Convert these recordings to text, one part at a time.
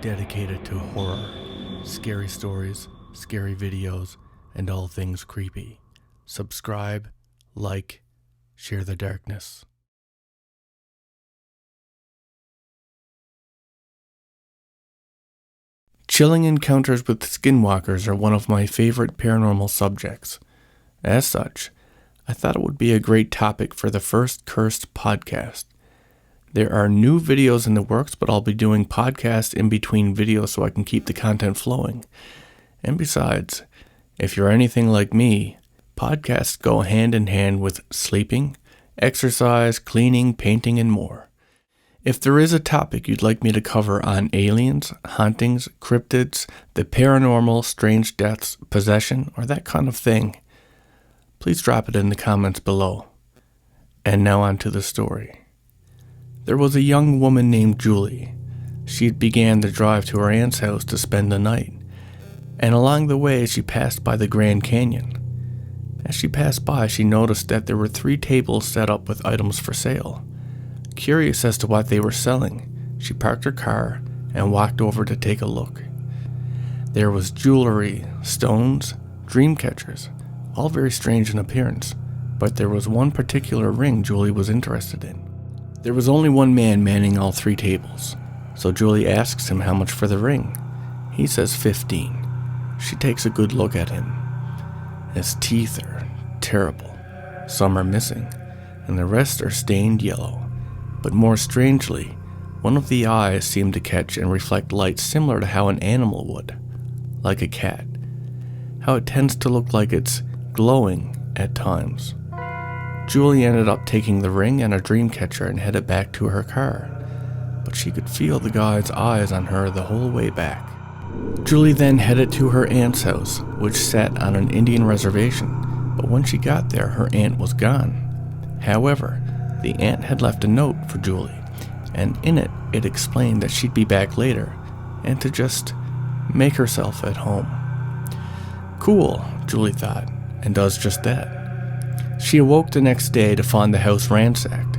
dedicated to horror, scary stories, scary videos, and all things creepy. Subscribe, like, share the darkness. Chilling encounters with skinwalkers are one of my favorite paranormal subjects. As such, I thought it would be a great topic for the first Cursed podcast. There are new videos in the works, but I'll be doing podcasts in between videos so I can keep the content flowing. And besides, if you're anything like me, podcasts go hand in hand with sleeping, exercise, cleaning, painting, and more. If there is a topic you'd like me to cover on aliens, hauntings, cryptids, the paranormal, strange deaths, possession, or that kind of thing, please drop it in the comments below. And now on to the story. There was a young woman named Julie. She began to drive to her aunt's house to spend the night, and along the way she passed by the Grand Canyon. As she passed by, she noticed that there were 3 tables set up with items for sale. Curious as to what they were selling, she parked her car and walked over to take a look. There was jewelry, stones, dream catchers, all very strange in appearance, but there was one particular ring Julie was interested in. There was only one man manning all 3 tables, so Julie asks him how much for the ring. He says 15. She takes a good look at him. His teeth are terrible. Some are missing, and the rest are stained yellow. But more strangely, one of the eyes seemed to catch and reflect light similar to how an animal would, like a cat. How it tends to look like it's glowing at times. Julie ended up taking the ring and a dream catcher and headed back to her car, but she could feel the guy's eyes on her the whole way back. Julie then headed to her aunt's house, which sat on an Indian reservation, but when she got there, her aunt was gone. However, the aunt had left a note for Julie, and in it explained that she'd be back later, and to just make herself at home. Cool, Julie thought, and does just that. She awoke the next day to find the house ransacked.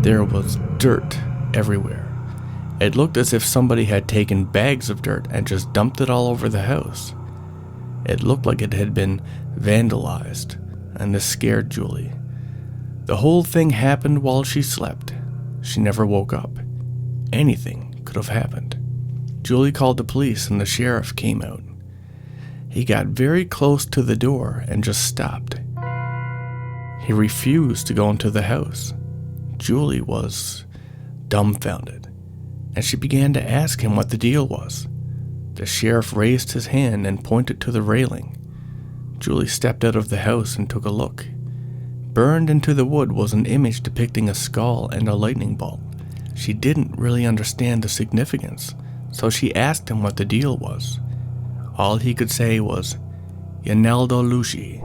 There was dirt everywhere. It looked as if somebody had taken bags of dirt and just dumped it all over the house. It looked like it had been vandalized, and this scared Julie. The whole thing happened while she slept. She never woke up. Anything could have happened. Julie called the police and the sheriff came out. He got very close to the door and just stopped. He refused to go into the house. Julie was dumbfounded, and she began to ask him what the deal was. The sheriff raised his hand and pointed to the railing. Julie stepped out of the house and took a look. Burned into the wood was an image depicting a skull and a lightning bolt. She didn't really understand the significance, so she asked him what the deal was. All he could say was, yenaldooshi,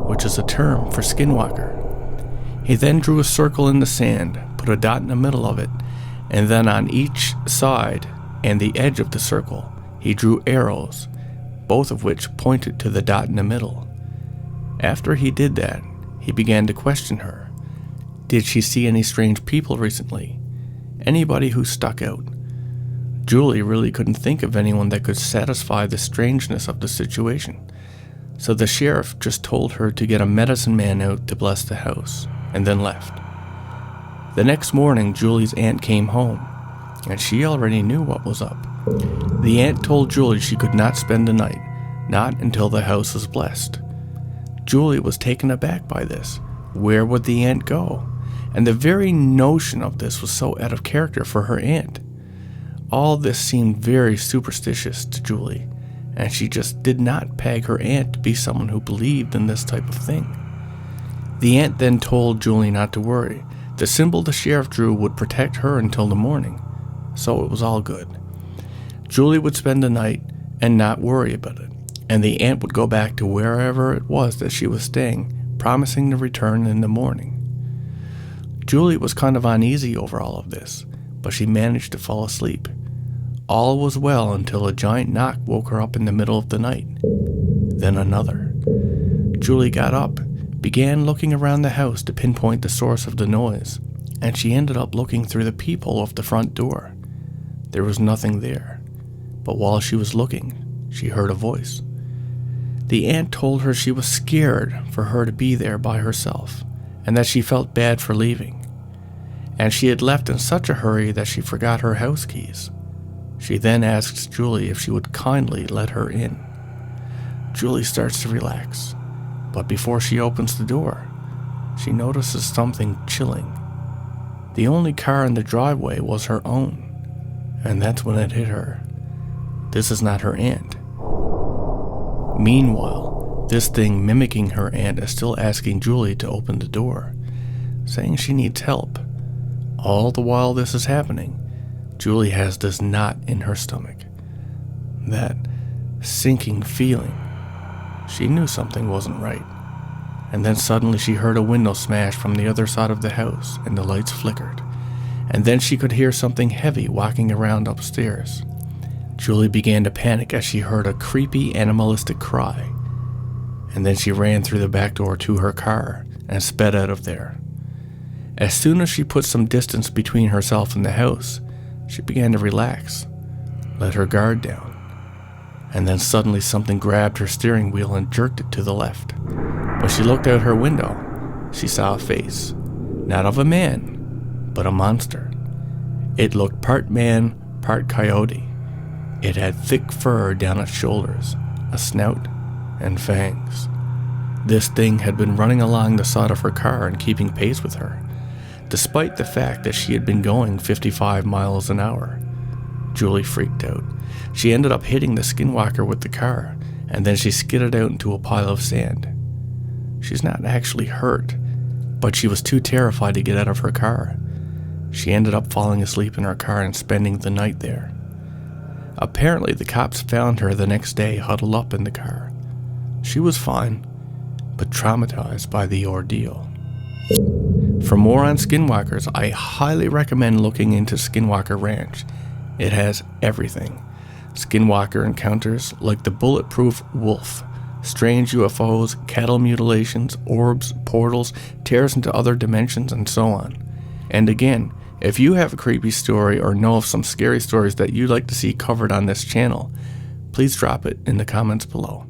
which is a term for skinwalker. He then drew a circle in the sand, put a dot in the middle of it, and then on each side and the edge of the circle, he drew arrows, both of which pointed to the dot in the middle. After he did that, he began to question her. Did she see any strange people recently? Anybody who stuck out? Julie really couldn't think of anyone that could satisfy the strangeness of the situation. So the sheriff just told her to get a medicine man out to bless the house, and then left. The next morning, Julie's aunt came home, and she already knew what was up. The aunt told Julie she could not spend the night, not until the house was blessed. Julie was taken aback by this. Where would the aunt go? And the very notion of this was so out of character for her aunt. All this seemed very superstitious to Julie, and she just did not peg her aunt to be someone who believed in this type of thing. The aunt then told Julie not to worry. The symbol the sheriff drew would protect her until the morning, so it was all good. Julie would spend the night and not worry about it, and the aunt would go back to wherever it was that she was staying, promising to return in the morning. Julie was kind of uneasy over all of this, but she managed to fall asleep. All was well until a giant knock woke her up in the middle of the night. Then another. Julie got up, began looking around the house to pinpoint the source of the noise, and she ended up looking through the peephole of the front door. There was nothing there. but while she was looking, she heard a voice. The aunt told her she was scared for her to be there by herself, and that she felt bad for leaving. And she had left in such a hurry that she forgot her house keys. She then asked Julie if she would kindly let her in. Julie starts to relax, but before she opens the door, she notices something chilling. The only car in the driveway was her own, and that's when it hit her. This is not her aunt. Meanwhile, this thing mimicking her aunt is still asking Julie to open the door, saying she needs help. All the while this is happening, Julie has this knot in her stomach. That sinking feeling. She knew something wasn't right. And then suddenly she heard a window smash from the other side of the house and the lights flickered. And then she could hear something heavy walking around upstairs. Julie began to panic as she heard a creepy animalistic cry. And then she ran through the back door to her car and sped out of there. As soon as she put some distance between herself and the house, she began to relax, let her guard down. And then suddenly something grabbed her steering wheel and jerked it to the left. When she looked out her window, she saw a face, not of a man, but a monster. It looked part man, part coyote. It had thick fur down its shoulders, a snout, and fangs. This thing had been running along the side of her car and keeping pace with her, despite the fact that she had been going 55 miles an hour. Julie freaked out. She ended up hitting the Skinwalker with the car, and then she skidded out into a pile of sand. She's not actually hurt, but she was too terrified to get out of her car. She ended up falling asleep in her car and spending the night there. Apparently, the cops found her the next day huddled up in the car. She was fine, but traumatized by the ordeal. For more on Skinwalkers, I highly recommend looking into Skinwalker Ranch. It has everything. Skinwalker encounters like the bulletproof wolf, strange UFOs, cattle mutilations, orbs, portals, tears into other dimensions, and so on. And again, if you have a creepy story or know of some scary stories that you'd like to see covered on this channel, please drop it in the comments below.